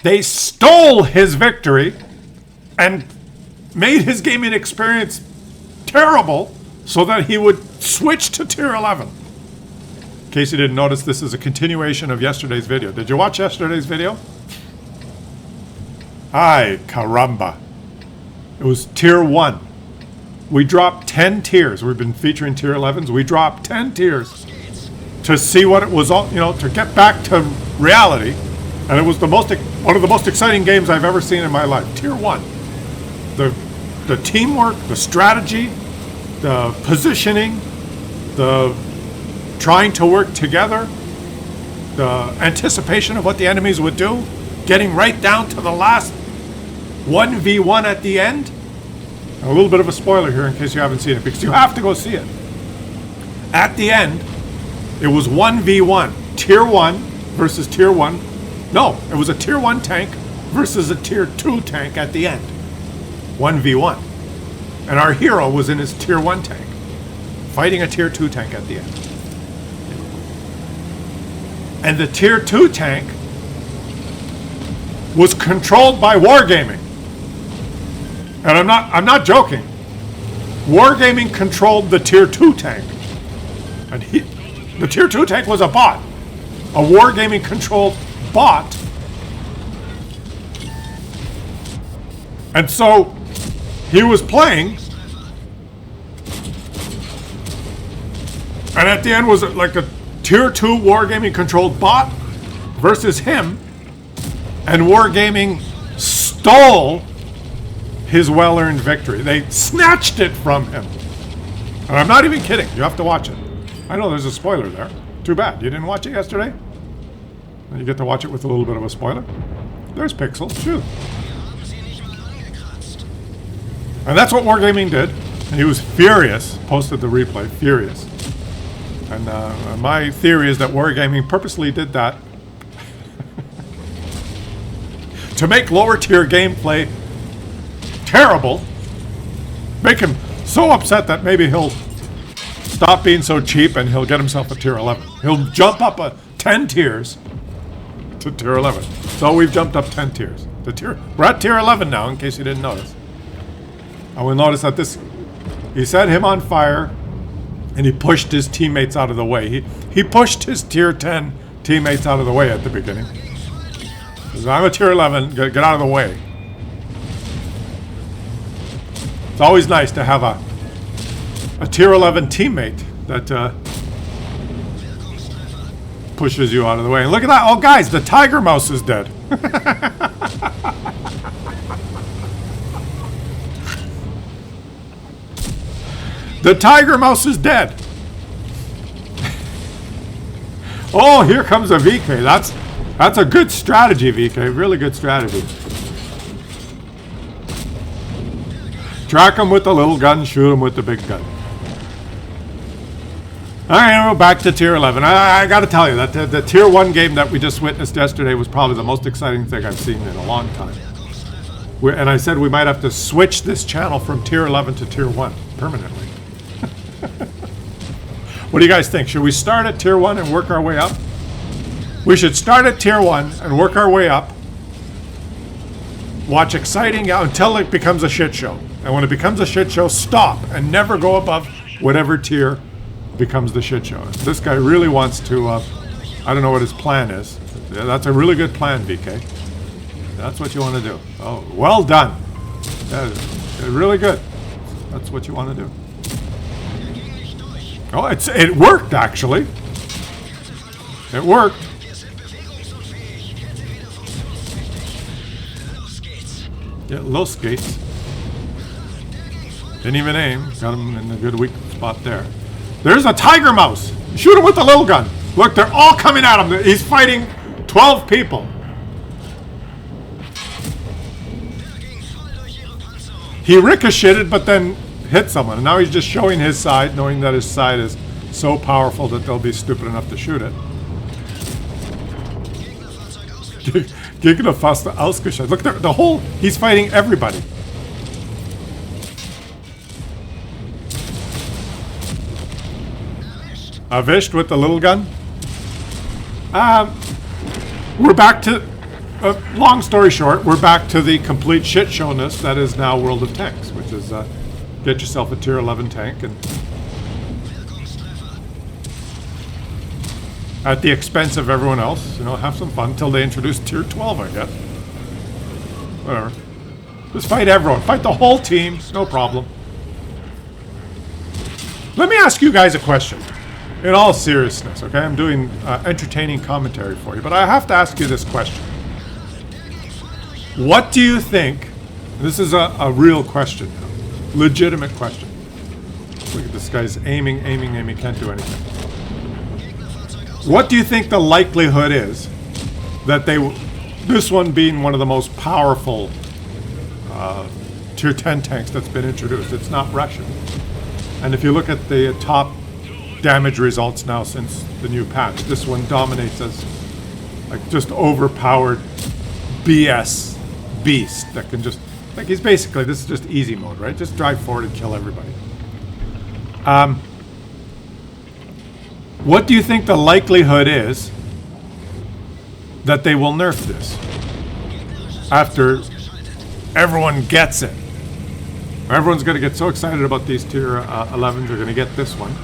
They stole his victory and made his gaming experience terrible so that he would switch to tier 11. In case you didn't notice, this is a continuation of yesterday's video. Did you watch yesterday's video? Ay, caramba. It was tier 1. We dropped 10 tiers. We've been featuring tier 11s. We dropped 10 tiers to see what it was all, to get back to reality. And it was one of the most exciting games I've ever seen in my life. Tier 1. The teamwork, the strategy, the positioning, the trying to work together, the anticipation of what the enemies would do, getting right down to the last 1v1 at the end. A little bit of a spoiler here in case you haven't seen it, because you have to go see it. At the end, it was 1v1. Tier 1 versus tier 1. No, it was a tier 1 tank versus a tier 2 tank at the end. 1v1. And our hero was in his tier 1 tank, fighting a tier 2 tank at the end. And the tier 2 tank was controlled by Wargaming. And I'm not joking. Wargaming controlled the tier 2 tank. And the tier 2 tank was a bot. A Wargaming controlled bot. And so he was playing, and at the end was like a tier 2 Wargaming controlled bot versus him, and Wargaming stole his well-earned victory. They snatched it from him. And I'm not even kidding. You have to watch it. I know there's a spoiler there. Too bad. You didn't watch it yesterday? Well, you get to watch it with a little bit of a spoiler. There's Pixel. Shoot. And that's what Wargaming did. And he was furious. Posted the replay. Furious. And my theory is that Wargaming purposely did that to make lower tier gameplay terrible. Make him so upset that maybe he'll stop being so cheap and he'll get himself a tier 11. He'll jump up 10 tiers to tier 11. So we've jumped up 10 tiers. We're at tier 11 now, in case you didn't notice. And we'll notice that he set him on fire, and he pushed his teammates out of the way. He pushed his tier 10 teammates out of the way at the beginning. He said, I'm a tier 11, get out of the way. It's always nice to have a tier 11 teammate that pushes you out of the way. And look at that. Oh, guys, the tiger mouse is dead. The tiger mouse is dead. Oh, here comes a VK. That's a good strategy, VK. Really good strategy. Track him with the little gun, shoot him with the big gun. Alright, we're back to tier 11. I gotta tell you, that the tier 1 game that we just witnessed yesterday was probably the most exciting thing I've seen in a long time. And I said we might have to switch this channel from tier 11 to tier 1 permanently. What do you guys think? Should we start at tier 1 and work our way up? We should start at tier 1 and work our way up. Watch exciting until it becomes a shit show. And when it becomes a shit show, stop and never go above whatever tier becomes the shit show. This guy really wants to, I don't know what his plan is. That's a really good plan, VK. That's what you want to do. Oh, well done. That is really good. That's what you want to do. Oh, it worked, actually. It worked. Yeah, low skates. Didn't even aim. Got him in a good weak spot there. There's a tiger mouse. Shoot him with the little gun. Look, they're all coming at him. He's fighting 12 people. He ricocheted, but then hit someone. And now he's just showing his side, knowing that his side is so powerful that they'll be stupid enough to shoot it. Gegner fast ausgeschaltet. Look, he's fighting everybody. Erwischt with the little gun. We're back to long story short, we're back to the complete shit showness that is now World of Tanks, which is get yourself a tier 11 tank and at the expense of everyone else, you know, have some fun until they introduce tier 12, I guess. Whatever. Just fight everyone. Fight the whole team. No problem. Let me ask you guys a question. In all seriousness, okay? I'm doing entertaining commentary for you, but I have to ask you this question. What do you think? This is a real question now. Legitimate question. Look at this guy's aiming, can't do anything. What do you think the likelihood is that this one being one of the most powerful tier 10 tanks that's been introduced? It's not Russian. And if you look at the top damage results now since the new patch, this one dominates as like just overpowered BS beast that can just, like, he's basically, this is just easy mode, right? Just drive forward and kill everybody. What do you think the likelihood is that they will nerf this after everyone gets it? Everyone's going to get so excited about these tier 11s. They're going to get this one.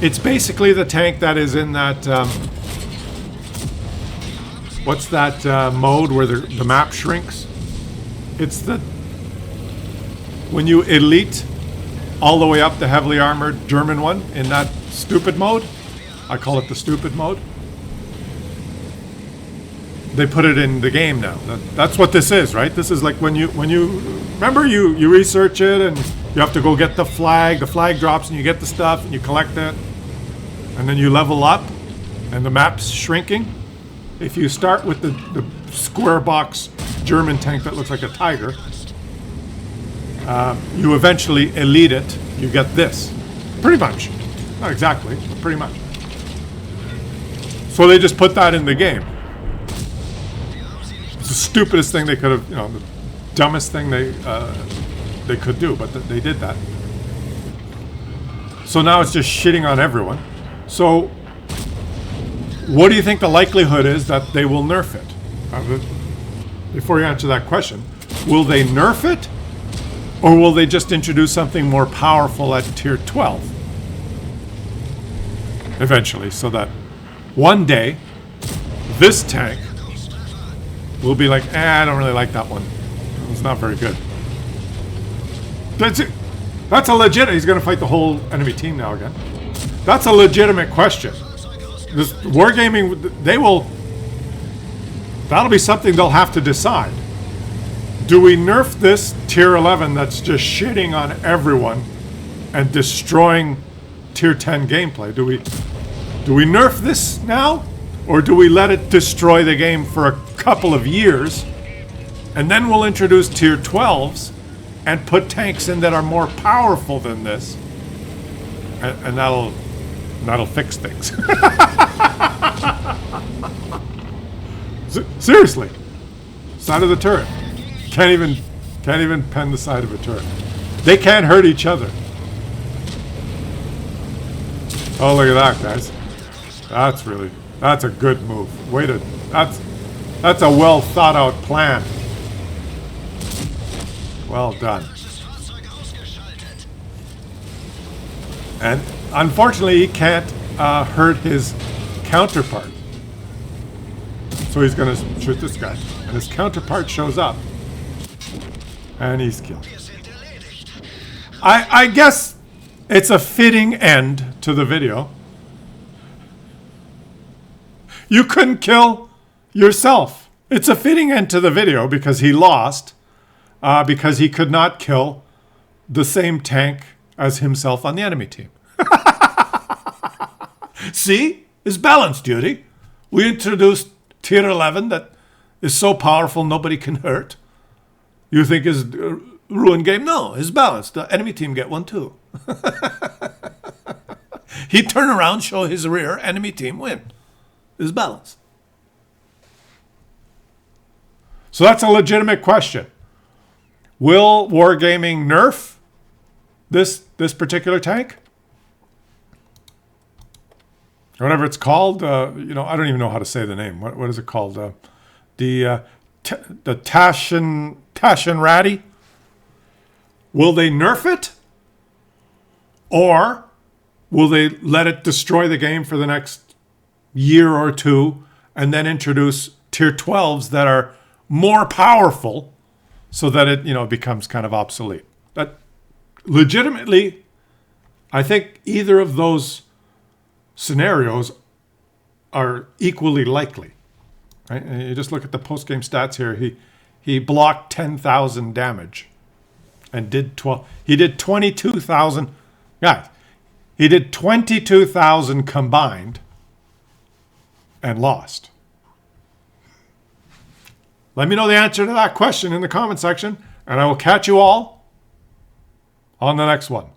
It's basically the tank that is in that what's that mode where the map shrinks? It's the when you elite all the way up the heavily armored German one in that stupid mode. I call it the stupid mode. They put it in the game now. That's what this is, right? This is like when you remember you research it and you have to go get the flag. The flag drops and you get the stuff and you collect it, and then you level up, and the map's shrinking. If you start with the square box German tank that looks like a tiger, you eventually elite it. You get this, pretty much, not exactly, but pretty much. So they just put that in the game. It's the stupidest thing they could have, you know, the dumbest thing they could do, but they did that. So now it's just shitting on everyone. So what do you think the likelihood is that they will nerf it? Before you answer that question, will they nerf it, or will they just introduce something more powerful at tier 12 eventually, so that one day this tank will be like, I don't really like that one. It's not very good. That's it. That's a legit. He's going to fight the whole enemy team now again. That's a legitimate question. This wargaming, that'll be something they'll have to decide. Do we nerf this tier 11 that's just shitting on everyone and destroying tier 10 gameplay? Do we nerf this now, or do we let it destroy the game for a couple of years, and then we'll introduce tier 12s and put tanks in that are more powerful than this, and that'll fix things. Seriously, side of the turret can't even pen the side of a turret. They can't hurt each other. Oh, look at that, guys. That's a good move. That's a well thought out plan. Well done. And unfortunately, he can't hurt his counterpart. So he's going to shoot this guy. And his counterpart shows up. And he's killed. I guess it's a fitting end to the video. You couldn't kill yourself. It's a fitting end to the video because he lost. Because he could not kill the same tank as himself on the enemy team. See? It's balanced duty. We introduced tier 11 that is so powerful nobody can hurt. You think is ruin game? No, it's balanced. The enemy team get one too. He turn around, show his rear, enemy team win. It's balanced. So that's a legitimate question. Will Wargaming nerf this particular tank? Or whatever it's called. I don't even know how to say the name. What is it called? The the TASCHENRATTE? Will they nerf it? Or will they let it destroy the game for the next year or two and then introduce tier 12s that are more powerful so that it, becomes kind of obsolete? That legitimately, I think either of those scenarios are equally likely. Right? And you just look at the post-game stats here. He blocked 10,000 damage and did 12. He did 22,000. Guys, he did 22,000 combined and lost. Let me know the answer to that question in the comment section, and I will catch you all on the next one.